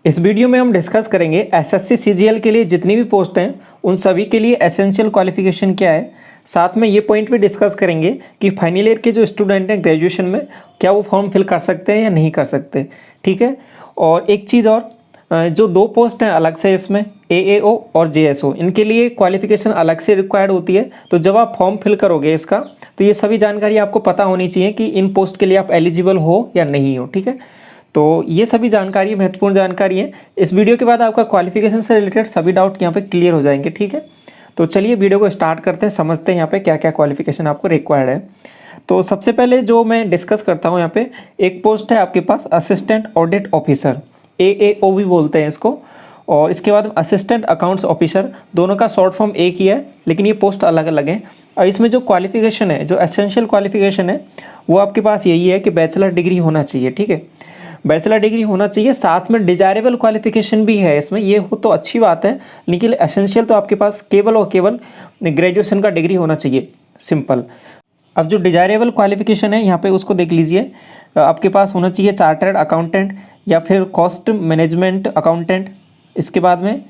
इस वीडियो में हम डिस्कस करेंगे एसएससी सीजीएल के लिए जितनी भी पोस्ट हैं उन सभी के लिए एसेंशियल क्वालिफिकेशन क्या है। साथ में ये पॉइंट भी डिस्कस करेंगे कि फाइनल ईयर के जो स्टूडेंट हैं ग्रेजुएशन में क्या वो फॉर्म फिल कर सकते हैं या नहीं कर सकते। ठीक है। और एक चीज़ और, जो दो पोस्ट हैं अलग से इसमें एएओ और जेएसओ, इनके लिए क्वालिफिकेशन अलग से रिक्वायर्ड होती है। तो जब आप फॉर्म फिल करोगे इसका तो ये सभी जानकारी आपको पता होनी चाहिए कि इन पोस्ट के लिए आप एलिजिबल हो या नहीं हो। ठीक है। तो ये सभी जानकारी महत्वपूर्ण जानकारी है। इस वीडियो के बाद आपका क्वालिफिकेशन से रिलेटेड सभी डाउट यहाँ पे क्लियर हो जाएंगे। ठीक है। तो चलिए वीडियो को स्टार्ट करते हैं, समझते हैं यहाँ पे क्या क्या क्वालिफिकेशन आपको रिक्वायर्ड है। तो सबसे पहले जो मैं डिस्कस करता हूँ यहाँ पे एक पोस्ट है आपके पास असिस्टेंट ऑडिट ऑफिसर, एएओ भी बोलते हैं इसको। और इसके बाद असिस्टेंट अकाउंट्स ऑफिसर, दोनों का शॉर्ट फॉर्म एक ही है लेकिन ये पोस्ट अलग अलग हैं। और इसमें जो क्वालिफिकेशन है, जो एसेंशियल क्वालिफिकेशन है वो आपके पास यही है कि बैचलर डिग्री होना चाहिए। ठीक है, बैचलर डिग्री होना चाहिए। साथ में डिजायरेबल क्वालिफिकेशन भी है इसमें, ये हो तो अच्छी बात है, लेकिन एसेंशियल तो आपके पास केवल और केवल ग्रेजुएशन का डिग्री होना चाहिए, सिंपल। अब जो डिजायरेबल क्वालिफिकेशन है यहाँ पे उसको देख लीजिए। आपके पास होना चाहिए चार्टर्ड अकाउंटेंट या फिर कॉस्ट मैनेजमेंट अकाउंटेंट, इसके बाद में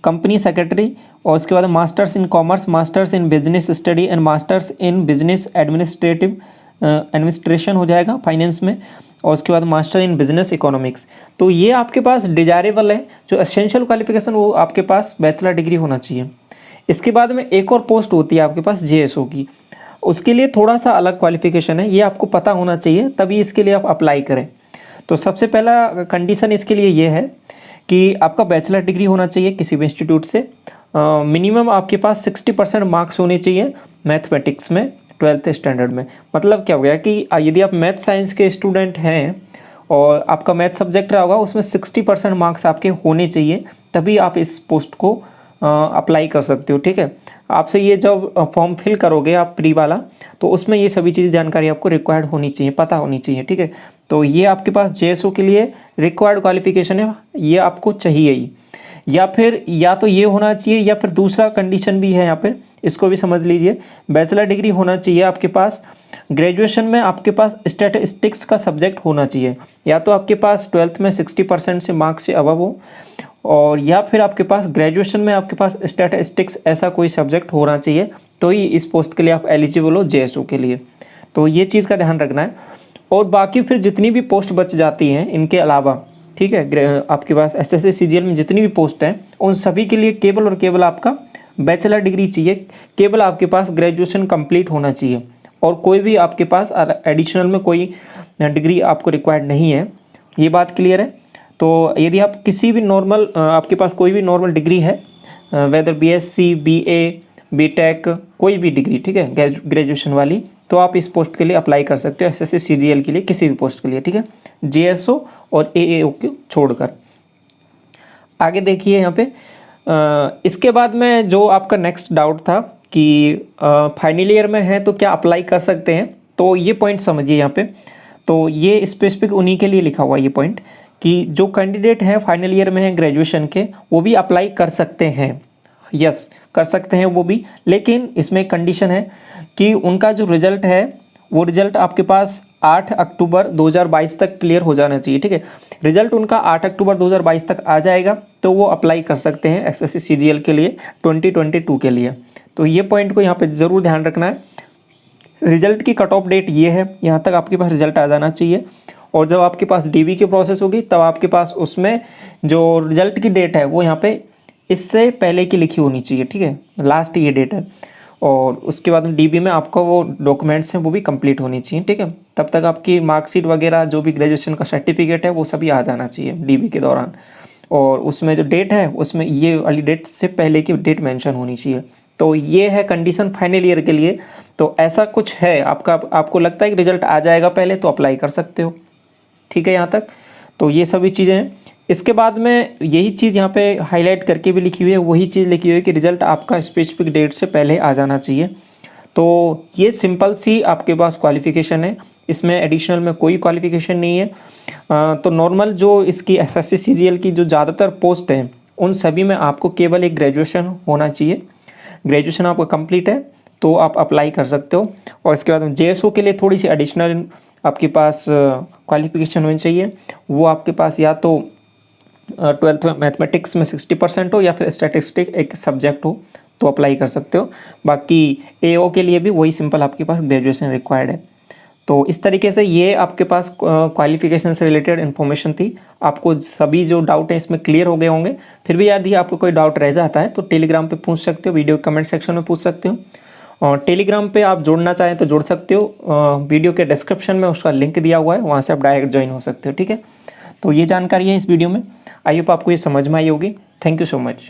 कंपनी सेक्रेटरी, और इसके बाद masters in commerce, masters in business study and masters in business administration हो जाएगा फाइनेंस में, और उसके बाद मास्टर इन बिजनेस इकोनॉमिक्स। तो ये आपके पास डिजायरेबल है। जो एसेंशियल क्वालिफिकेशन वो आपके पास बैचलर डिग्री होना चाहिए। इसके बाद में एक और पोस्ट होती है आपके पास जेएसओ की, उसके लिए थोड़ा सा अलग क्वालिफिकेशन है, ये आपको पता होना चाहिए तभी इसके लिए आप अप्लाई करें। तो सबसे पहला कंडीशन इसके लिए ये है कि आपका बैचलर डिग्री होना चाहिए किसी भी इंस्टीट्यूट से। मिनिमम आपके पास 60% मार्क्स होने चाहिए मैथमेटिक्स में 12th स्टैंडर्ड में। मतलब क्या हो गया कि यदि आप मैथ साइंस के स्टूडेंट हैं और आपका मैथ सब्जेक्ट रहा होगा उसमें 60% मार्क्स आपके होने चाहिए, तभी आप इस पोस्ट को अप्लाई कर सकते हो। ठीक है। आपसे ये जब फॉर्म फिल करोगे आप प्री वाला, तो उसमें ये सभी चीज़ जानकारी आपको रिक्वायर्ड होनी चाहिए, पता होनी चाहिए। ठीक है। तो ये आपके पास जेएसओ के लिए रिक्वायर्ड क्वालिफिकेशन है, ये आपको चाहिए ही। या फिर या तो ये होना चाहिए या फिर दूसरा कंडीशन भी है यहाँ पर, इसको भी समझ लीजिए। बैचलर डिग्री होना चाहिए आपके पास, ग्रेजुएशन में आपके पास स्टैटिस्टिक्स का सब्जेक्ट होना चाहिए, या तो आपके पास 12th में 60% से मार्क्स से अबव हो, और या फिर आपके पास ग्रेजुएशन में आपके पास स्टैटिस्टिक्स ऐसा कोई सब्जेक्ट होना चाहिए, तो ही इस पोस्ट के लिए आप एलिजिबल हो जेएसओ के लिए। तो ये चीज़ का ध्यान रखना है। और बाकी फिर जितनी भी पोस्ट बच जाती हैं इनके अलावा, ठीक है, आपके पास एसएससी सीजीएल में जितनी भी पोस्ट हैं उन सभी के लिए केवल और केवल आपका बैचलर डिग्री चाहिए, केवल आपके पास ग्रेजुएशन कंप्लीट होना चाहिए, और कोई भी आपके पास एडिशनल में कोई डिग्री आपको रिक्वायर्ड नहीं है। ये बात क्लियर है। तो यदि आप किसी भी नॉर्मल, आपके पास कोई भी नॉर्मल डिग्री है, वेदर बीएससी, बीए, बीटेक, कोई भी डिग्री, ठीक है, ग्रेजुएशन वाली, तो आप इस पोस्ट के लिए अप्लाई कर सकते हो एसएससी सीजीएल के लिए, किसी भी पोस्ट के लिए। ठीक है, जेएसओ और एएओ को छोड़कर। आगे देखिए यहाँ पे, इसके बाद में जो आपका नेक्स्ट डाउट था कि फाइनल ईयर में है तो क्या अप्लाई कर सकते हैं, तो ये पॉइंट समझिए यहाँ पे। तो ये स्पेसिफिक उन्हीं के लिए लिखा हुआ ये पॉइंट कि जो कैंडिडेट हैं फाइनल ईयर में हैं ग्रेजुएशन के, वो भी अप्लाई कर सकते हैं। यस, कर सकते हैं वो भी, लेकिन इसमें एक कंडीशन है कि उनका जो रिजल्ट है वो रिजल्ट आपके पास 8 अक्टूबर 2022 तक क्लियर हो जाना चाहिए। ठीक है, रिजल्ट उनका 8 अक्टूबर 2022 तक आ जाएगा तो वो अप्लाई कर सकते हैं एसएससी सीजीएल के लिए 2022 के लिए। तो ये पॉइंट को यहाँ पे ज़रूर ध्यान रखना है। रिजल्ट की कट ऑफ डेट ये है, यहाँ तक आपके पास रिजल्ट आ जाना चाहिए, और जब आपके पास डीबी की प्रोसेस होगी तब आपके पास उसमें जो रिजल्ट की डेट है वो यहाँ पे इससे पहले की लिखी होनी चाहिए। ठीक है, लास्ट ये डेट है, और उसके बाद डीबी में आपका वो डॉक्यूमेंट्स हैं वो भी कंप्लीट होनी चाहिए। ठीक है, तब तक आपकी मार्कशीट वगैरह जो भी ग्रेजुएशन का सर्टिफिकेट है वो सभी आ जाना चाहिए डीबी के दौरान, और उसमें जो डेट है उसमें ये वाली डेट से पहले की डेट मेंशन होनी चाहिए। तो ये है कंडीशन फाइनल ईयर के लिए। तो ऐसा कुछ है आपको लगता है कि रिजल्ट आ जाएगा पहले, तो अप्लाई कर सकते हो। ठीक है, यहाँ तक तो ये सभी चीज़ें हैं। इसके बाद में यही चीज़ यहाँ पे हाईलाइट करके भी लिखी हुई है, वही चीज़ लिखी हुई है कि रिजल्ट आपका स्पेसिफिक डेट से पहले आ जाना चाहिए। तो ये सिंपल सी आपके पास क्वालिफ़िकेशन है, इसमें एडिशनल में कोई क्वालिफ़िकेशन नहीं है। तो नॉर्मल जो इसकी एसएससी सीजीएल की जो ज़्यादातर पोस्ट हैं उन सभी में आपको केवल एक ग्रेजुएशन होना चाहिए। ग्रेजुएशन आपका कंप्लीट है तो आप अप्लाई कर सकते हो। और इसके बाद जेएसओ के लिए थोड़ी सी एडिशनल आपके पास क्वालिफ़िकेशन होनी चाहिए। वो आपके पास या तो ट्वेल्थ में मैथमेटिक्स में 60% हो या फिर स्टैटिस्टिक एक सब्जेक्ट हो तो अप्लाई कर सकते हो। बाकी AO के लिए भी वही सिंपल आपके पास ग्रेजुएशन रिक्वायर्ड है। तो इस तरीके से ये आपके पास क्वालिफिकेशन से रिलेटेड इन्फॉर्मेशन थी। आपको सभी जो डाउट है इसमें क्लियर हो गए होंगे। फिर भी यदि आपको कोई डाउट रह जाता है तो टेलीग्राम पे पूछ सकते हो, वीडियो कमेंट सेक्शन में पूछ सकते हो, और टेलीग्राम पे आप जुड़ना चाहें तो जुड़ सकते हो। वीडियो के डिस्क्रिप्शन में उसका लिंक दिया हुआ है, वहाँ से आप डायरेक्ट ज्वाइन हो सकते हो। ठीक है, तो ये जानकारी है इस वीडियो में। आई होप आपको ये समझ में आई होगी। Thank you so much.